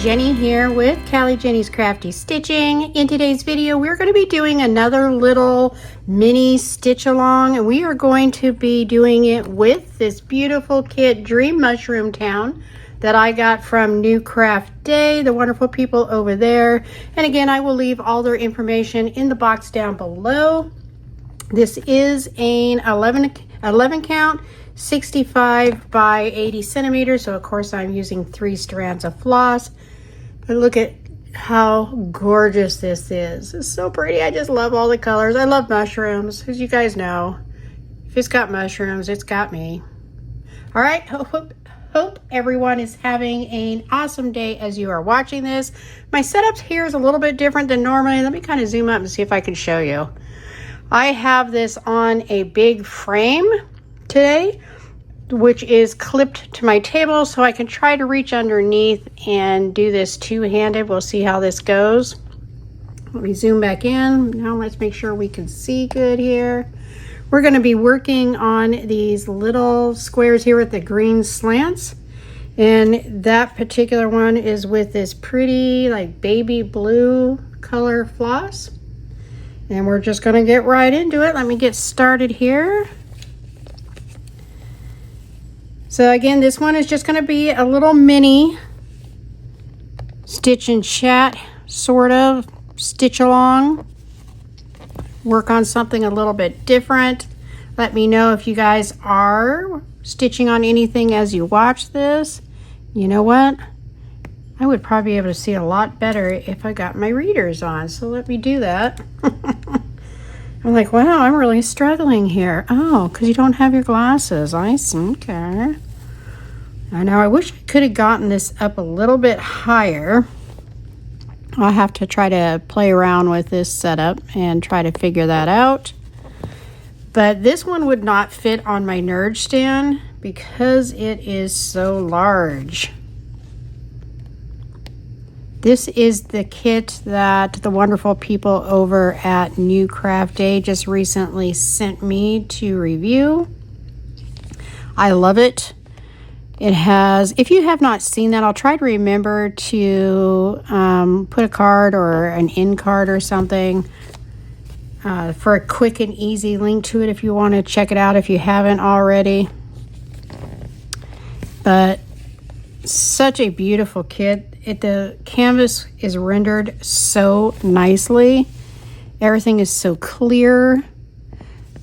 Jenny here with Callie Jenny's Crafty Stitching. In today's video, we're going to be doing another little mini stitch along, and we are going to be doing it with this beautiful kit, Dream Mushroom Town, that I got from NewCraftDay, the wonderful people over there. And again, I will leave all their information in the box down below. This is an 11 count, 65 by 80 centimeters. So of course I'm using 3 strands of floss. But look at how gorgeous this is. It's so pretty. I just love all the colors. I love mushrooms, as you guys know. If it's got mushrooms, it's got me. All right, hope everyone is having an awesome day as you are watching this. My setup here is a little bit different than normally. Let me kind of zoom up and see if I can show you. I have this on a big frame today, which is clipped to my table, so I can try to reach underneath and do this two-handed. We'll see how this goes. Let me zoom back in. Now let's make sure we can see good here. We're going to be working on these little squares here with the green slants, and that particular one is with this pretty like baby blue color floss. And we're just going to get right into it. Let me get started here. So again, this one is just going to be a little mini stitch and chat, sort of stitch along. Work on something a little bit different. Let me know if you guys are stitching on anything as you watch this. You know what? I would probably be able to see a lot better if I got my readers on. So let me do that. I'm like, wow, I'm really struggling here. Oh, because you don't have your glasses. I see. Okay. I know, I wish I could have gotten this up a little bit higher. I'll have to try to play around with this setup and try to figure that out. But this one would not fit on my nerd stand because it is so large. This is the kit that the wonderful people over at NewCraftDay just recently sent me to review. I love it. It has, if you have not seen that, I'll try to remember to put a card or an in card or something for a quick and easy link to it if you want to check it out if you haven't already. But such a beautiful kit. The canvas is rendered so nicely. Everything is so clear.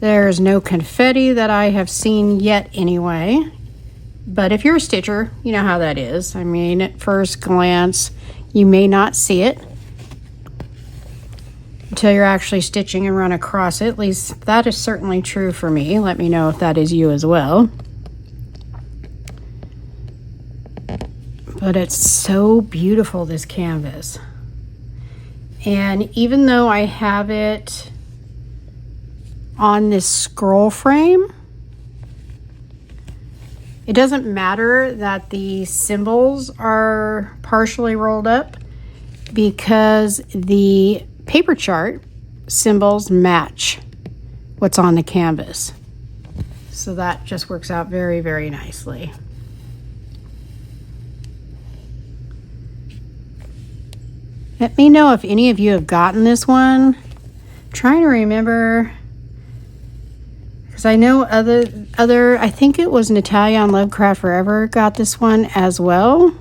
There's no confetti that I have seen yet anyway. But if you're a stitcher, you know how that is. I mean, at first glance, you may not see it until you're actually stitching and run across it. At least that is certainly true for me. Let me know if that is you as well. But it's so beautiful, this canvas. And even though I have it on this scroll frame, it doesn't matter that the symbols are partially rolled up because the paper chart symbols match what's on the canvas. So that just works out very, very nicely. Let me know if any of you have gotten this one. I'm trying to remember, because I know other, I think it was Natalia on Lovecraft Forever got this one as well.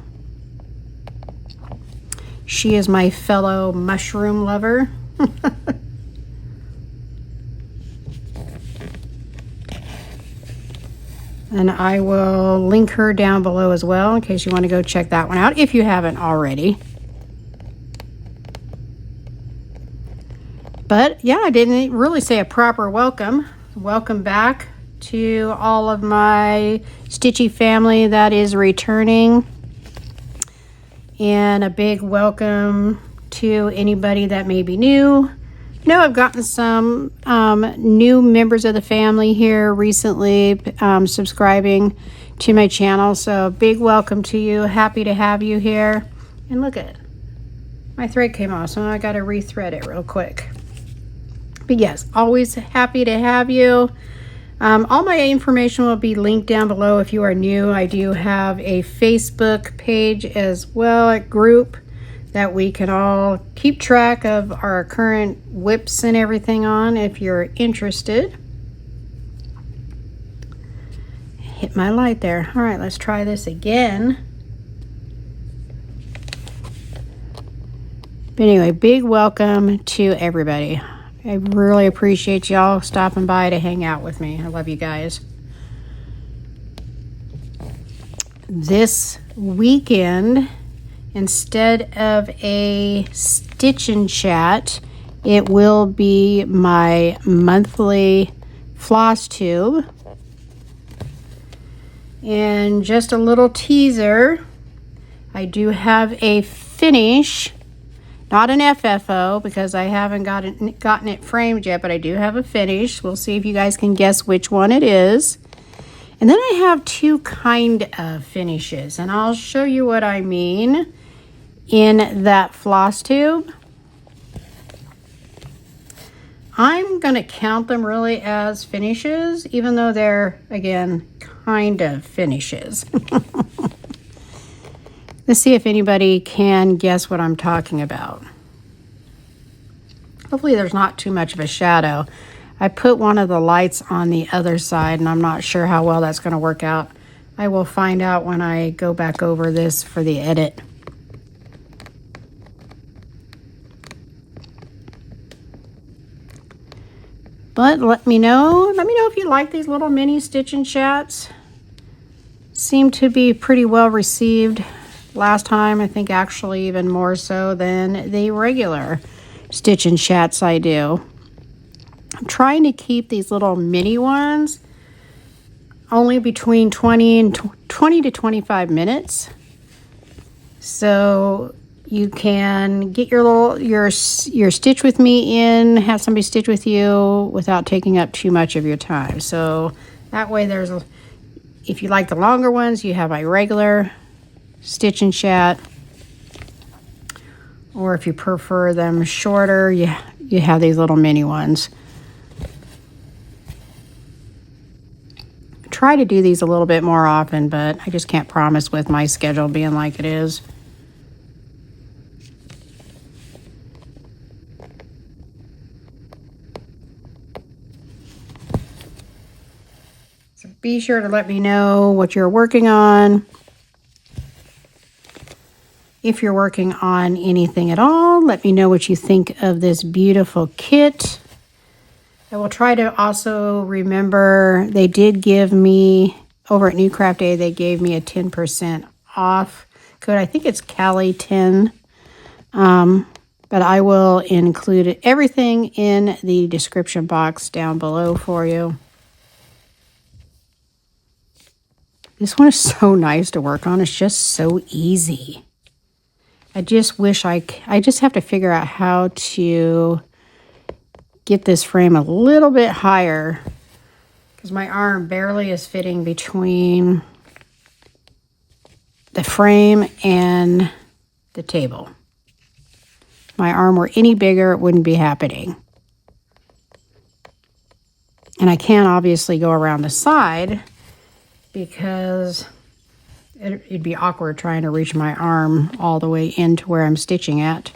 She is my fellow mushroom lover. And I will link her down below as well in case you want to go check that one out if you haven't already. But yeah, I didn't really say a proper welcome. Welcome back to all of my Stitchy family that is returning. And a big welcome to anybody that may be new. You know, I've gotten some new members of the family here recently subscribing to my channel. So big welcome to you. Happy to have you here. And look at it. My thread came off, so I got to rethread it real quick. But yes, always happy to have you. All my information will be linked down below if you are new. I do have a Facebook page as well, a group that we can all keep track of our current whips and everything on if you're interested. Hit my light there. All right, let's try this again. But anyway, big welcome to everybody. I really appreciate y'all stopping by to hang out with me. I love you guys. This weekend, instead of a stitch and chat, it will be my monthly floss tube. And just a little teaser, I do have a finish. Not an FFO because I haven't gotten it framed yet, but I do have a finish. We'll see if you guys can guess which one it is. And then I have two kind of finishes, and I'll show you what I mean in that floss tube. I'm going to count them really as finishes, even though they're, again, kind of finishes. Let's see if anybody can guess what I'm talking about. Hopefully there's not too much of a shadow. I put one of the lights on the other side, and I'm not sure how well that's going to work out. I will find out when I go back over this for the edit. But let me know if you like these little mini stitch and chats. Seem to be pretty well received. Last time, I think actually even more so than the regular stitch and chats I do. I'm trying to keep these little mini ones only between 20 to 25 minutes. So you can get your stitch with me in, have somebody stitch with you without taking up too much of your time. So that way if you like the longer ones, you have my regular stitch and chat, or if you prefer them shorter, you have these little mini ones. I try to do these a little bit more often, but I just can't promise with my schedule being like it is. So be sure to let me know what you're working on. If you're working on anything at all, let me know what you think of this beautiful kit. I will try to also remember they did give me, over at NewCraftDay, they gave me a 10% off code. I think it's Cali10. But I will include everything in the description box down below for you. This one is so nice to work on. It's just so easy. I just wish I just have to figure out how to get this frame a little bit higher because my arm barely is fitting between the frame and the table. If my arm were any bigger, it wouldn't be happening. And I can't obviously go around the side because it'd be awkward trying to reach my arm all the way into where I'm stitching at.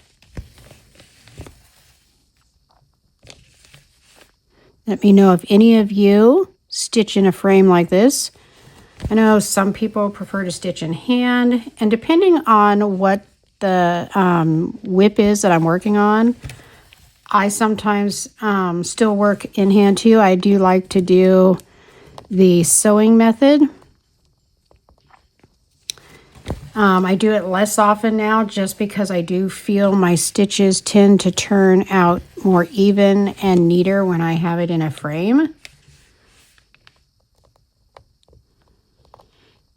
Let me know if any of you stitch in a frame like this. I know some people prefer to stitch in hand, and depending on what the whip is that I'm working on, I sometimes still work in hand too. I do like to do the sewing method. I do it less often now just because I do feel my stitches tend to turn out more even and neater when I have it in a frame.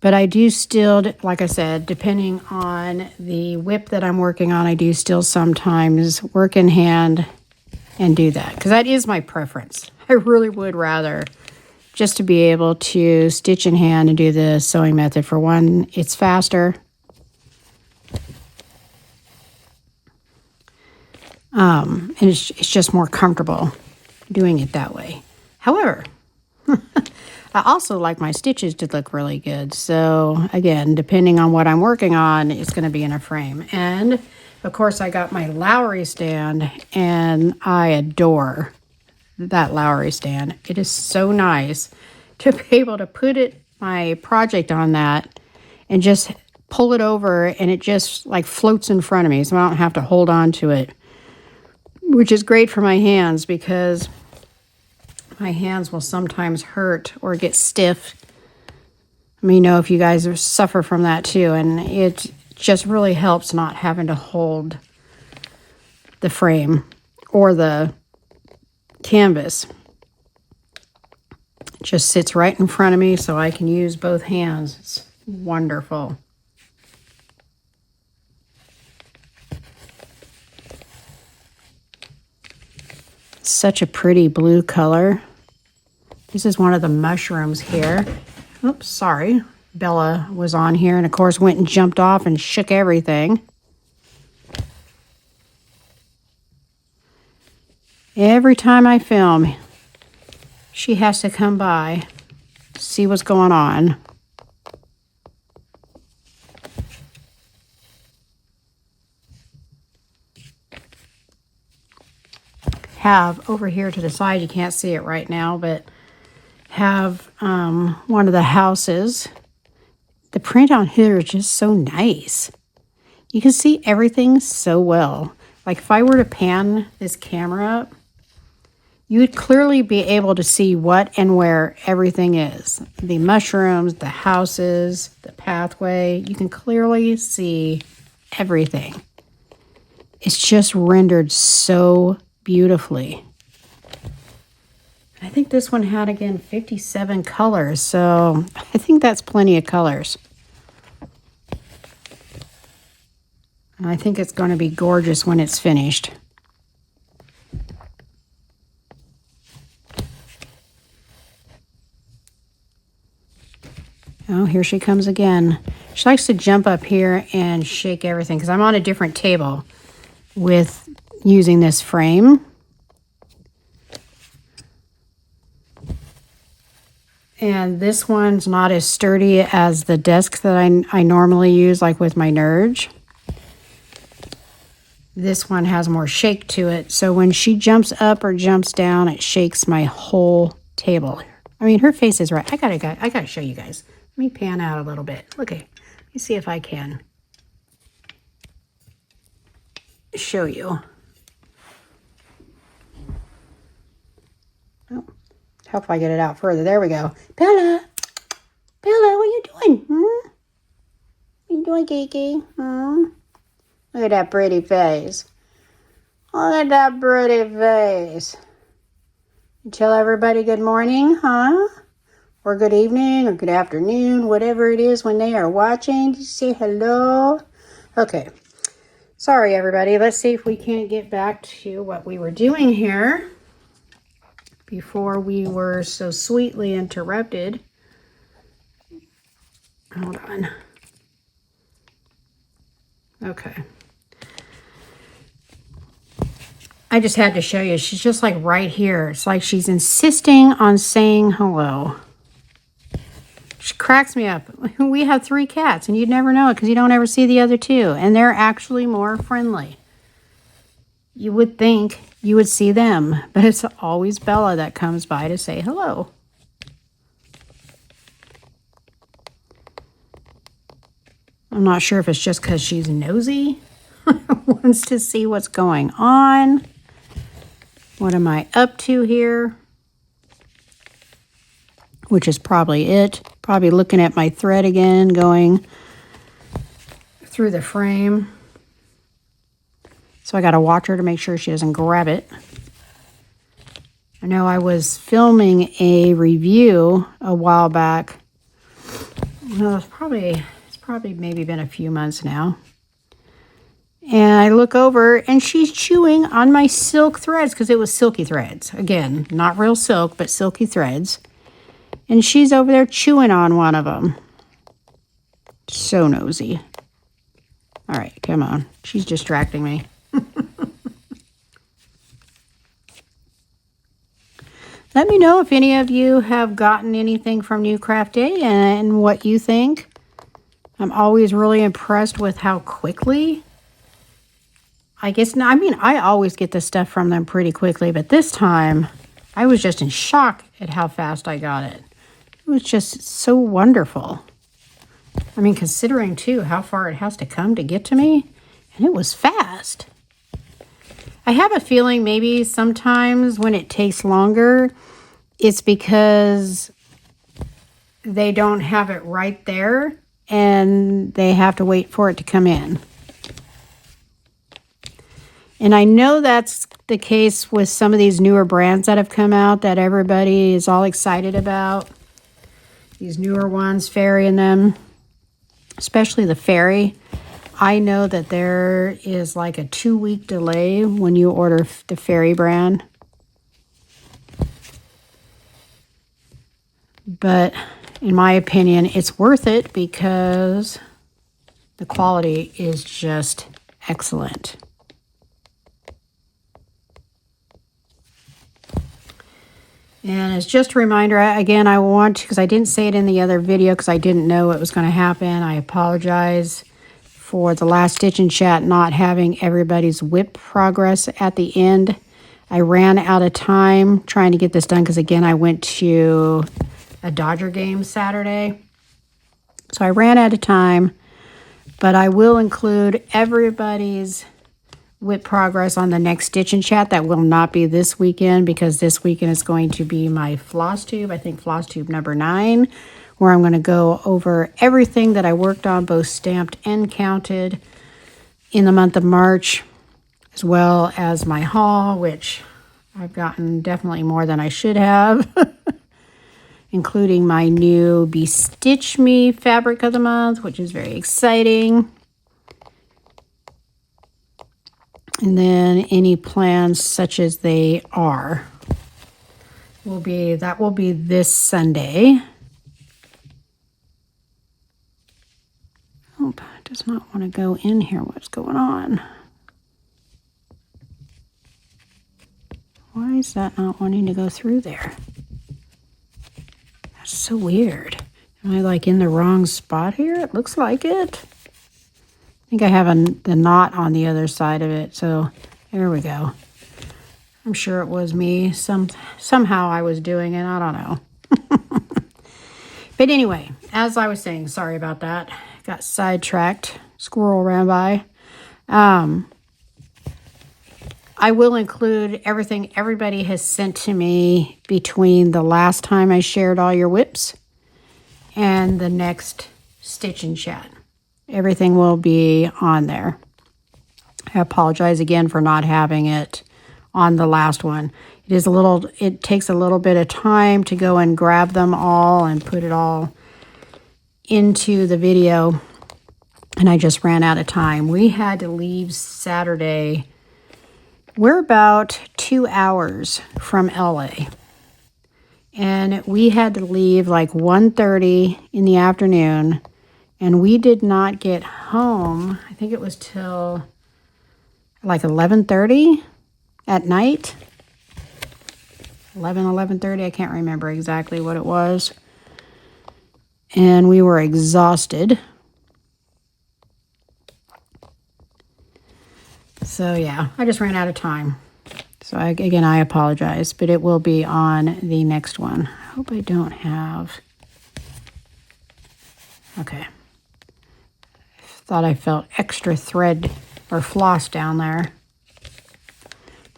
But I do still, like I said, depending on the whip that I'm working on, I do still sometimes work in hand and do that because that is my preference. I really would rather just to be able to stitch in hand and do the sewing method. For one, it's faster. And it's just more comfortable doing it that way. However, I also like my stitches to look really good. So again, depending on what I'm working on, it's going to be in a frame. And of course, I got my Lowry stand, and I adore that Lowry stand. It is so nice to be able to put my project on that and just pull it over, and it just like floats in front of me, so I don't have to hold on to it, which is great for my hands because my hands will sometimes hurt or get stiff. Let me know if you guys suffer from that too, and it just really helps not having to hold the frame or the canvas. It just sits right in front of me so I can use both hands. It's wonderful. Such a pretty blue color. This is one of the mushrooms here. Oops, sorry. Bella was on here and of course went and jumped off and shook everything. Every time I film, she has to come by, see what's going on. Have over here to the side, you can't see it right now, but have one of the houses. The print on here is just so nice. You can see everything so well. Like if I were to pan this camera up, you would clearly be able to see what and where everything is. The mushrooms, the houses, the pathway. You can clearly see everything. It's just rendered so beautifully. I think this one had, again, 57 colors, so I think that's plenty of colors. And I think it's going to be gorgeous when it's finished. Oh, here she comes again. She likes to jump up here and shake everything because I'm on a different table with using this frame. And this one's not as sturdy as the desk that I normally use, like with my Nerge. This one has more shake to it. So when she jumps up or jumps down, it shakes my whole table. I mean, her face is right. I gotta show you guys. Let me pan out a little bit. Look at, let me see if I can show you. Oh. Help if I get it out further. There we go. Bella! Bella, what are you doing? What are you doing, Kiki? Look at that pretty face. Look at that pretty face. You tell everybody good morning, huh? Or good evening, or good afternoon, whatever it is when they are watching. Just say hello. Okay. Sorry, everybody. Let's see if we can't get back to what we were doing here before we were so sweetly interrupted. Hold on. Okay. I just had to show you. She's just like right here. It's like she's insisting on saying hello. She cracks me up. We have 3 cats and you'd never know it because you don't ever see the other 2. And they're actually more friendly. You would think you would see them, but it's always Bella that comes by to say hello. I'm not sure if it's just because she's nosy, wants to see what's going on. What am I up to here? Which is probably it. Probably looking at my thread again, going through the frame. So I got to watch her to make sure she doesn't grab it. I know I was filming a review a while back. Well, it's probably maybe been a few months now. And I look over and she's chewing on my silk threads because it was silky threads. Again, not real silk, but silky threads. And she's over there chewing on one of them. So nosy. All right, come on. She's distracting me. Let me know if any of you have gotten anything from NewCraftDay and what you think. I'm always really impressed with how quickly. I always get the stuff from them pretty quickly, but this time I was just in shock at how fast I got it. It was just so wonderful. I mean, considering too how far it has to come to get to me, and it was fast. I have a feeling maybe sometimes when it takes longer, it's because they don't have it right there and they have to wait for it to come in. And I know that's the case with some of these newer brands that have come out that everybody is all excited about. These newer ones, Fairy and them, especially the Fairy. I know that there is like a 2-week delay when you order the Fairy brand. But in my opinion, it's worth it because the quality is just excellent. And as just a reminder, again, I want to, because I didn't say it in the other video because I didn't know it was going to happen. I apologize for the last Stitch and Chat not having everybody's WIP progress at the end. I ran out of time trying to get this done because, again, I went to a Dodger game Saturday. So I ran out of time, but I will include everybody's WIP progress on the next Stitch and Chat. That will not be this weekend because this weekend is going to be my floss tube, I think floss tube number 9, where I'm going to go over everything that I worked on, both stamped and counted, in the month of March, as well as my haul, which I've gotten definitely more than I should have, including my new Bestitch Me fabric of the month, which is very exciting. And then any plans such as they are will be this Sunday. Oh, it does not want to go in here. What's going on? Why is that not wanting to go through there? That's so weird. Am I like in the wrong spot here? It looks like it. I think I have the knot on the other side of it. So there we go. I'm sure it was me. Somehow I was doing it. I don't know. But anyway, as I was saying, sorry about that. Got sidetracked. Squirrel ran by. I will include everything everybody has sent to me between the last time I shared all your WIPs and the next Stitch and Chat. Everything will be on there. I apologize again for not having it on the last one. It takes a little bit of time to go and grab them all and put it all into the video. And I just ran out of time. We had to leave Saturday. We're about 2 hours from LA. And we had to leave like 1:30 in the afternoon. And we did not get home, I think it was till like 11:30 at night. 11:30, I can't remember exactly what it was. And we were exhausted. So yeah, I just ran out of time. So again, I apologize, but it will be on the next one. I hope I don't have... Okay. Thought I felt extra thread or floss down there.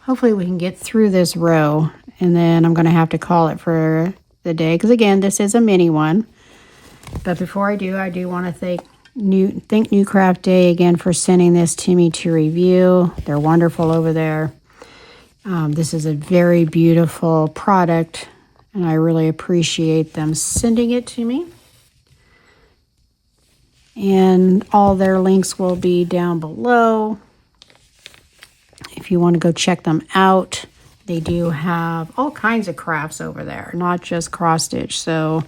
Hopefully we can get through this row, and then I'm going to have to call it for the day, because again, this is a mini one. But before I do want to thank NewCraftDay again for sending this to me to review. They're wonderful over there. This is a very beautiful product, and I really appreciate them sending it to me. And all their links will be down below if you want to go check them out. They do have all kinds of crafts over there, not just cross stitch. So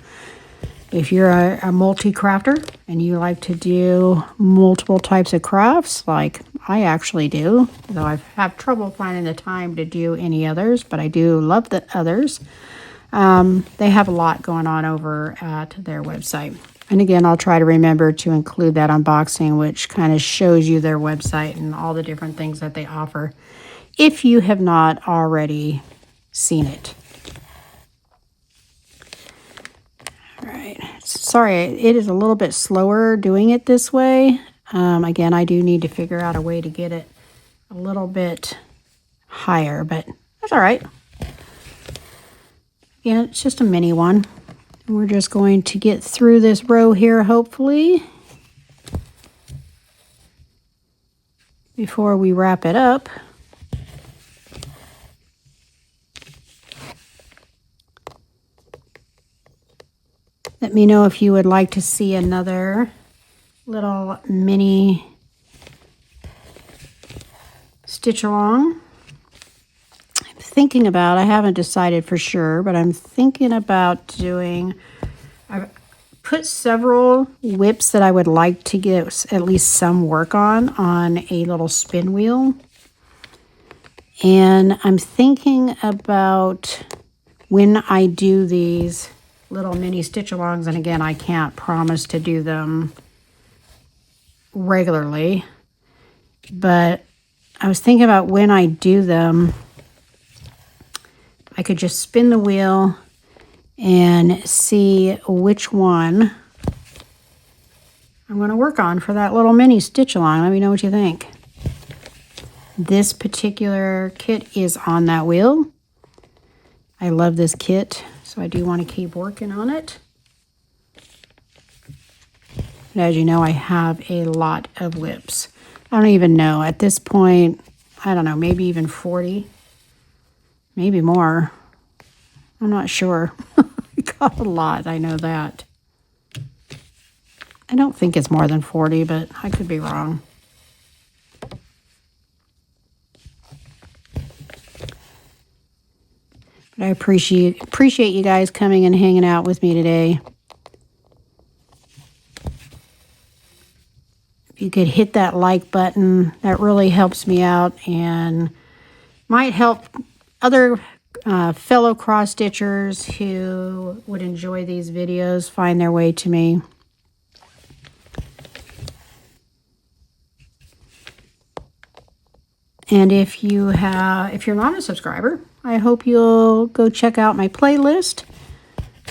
if you're a multi-crafter and you like to do multiple types of crafts, like I actually do, though I have trouble finding the time to do any others, but I do love the others. They have a lot going on over at their website. And again, I'll try to remember to include that unboxing, which kind of shows you their website and all the different things that they offer, if you have not already seen it. All right. Sorry, it is a little bit slower doing it this way. Again, I do need to figure out a way to get it a little bit higher, but that's all right. Yeah, it's just a mini one. We're just going to get through this row here, hopefully, before we wrap it up. Let me know if you would like to see another little mini stitch along. I'm thinking about, I haven't decided for sure, but I'm thinking about doing, I've put several whips that I would like to get at least some work on a little spin wheel. And I'm thinking about when I do these little mini stitch alongs, and again, I can't promise to do them regularly, but I was thinking about when I do them, I could just spin the wheel and see which one I'm going to work on for that little mini stitch along. Let me know what you think. This particular kit is on that wheel. I love this kit, so I do want to keep working on it. And as you know, I have a lot of whips. I don't even know. At this point, I don't know, maybe even 40. Maybe more. I'm not sure. I got a lot, I know that. I don't think it's more than 40, but I could be wrong. But I appreciate you guys coming and hanging out with me today. If you could hit that like button, that really helps me out and might help other fellow cross-stitchers who would enjoy these videos find their way to me. And if you're not a subscriber, I hope you'll go check out my playlist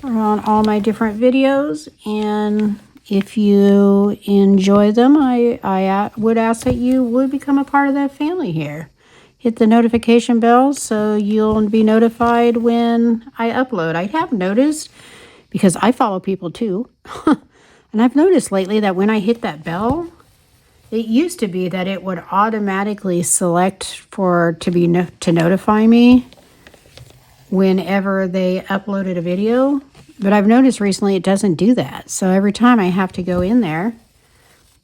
on all my different videos. And if you enjoy them, I would ask that you would become a part of that family here. Hit the notification bell so you'll be notified when I upload. I have noticed, because I follow people too, and I've noticed lately that when I hit that bell, it used to be that it would automatically select to notify me whenever they uploaded a video. But I've noticed recently it doesn't do that. So every time I have to go in there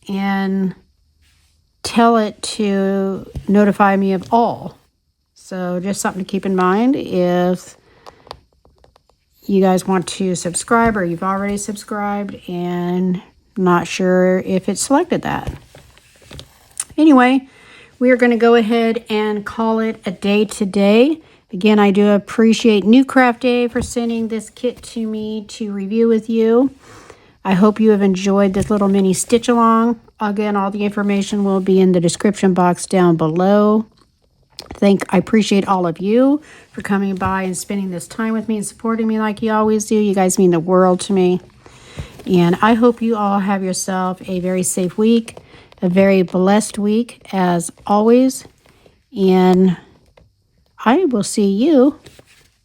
and tell it to notify me of all. So just something to keep in mind if you guys want to subscribe or you've already subscribed and not sure if it selected that. Anyway, we are going to go ahead and call it a day today. Again, I do appreciate NewCraftDay for sending this kit to me to review with you. I hope you have enjoyed this little mini stitch along. Again, all the information will be in the description box down below. I appreciate all of you for coming by and spending this time with me and supporting me like you always do. You guys mean the world to me. And I hope you all have yourself a very safe week, a very blessed week as always. And I will see you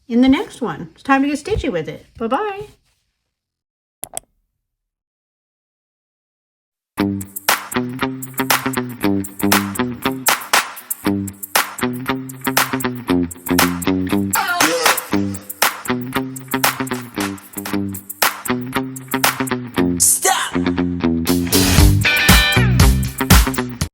in the next one. It's time to get stitchy with it. Bye-bye.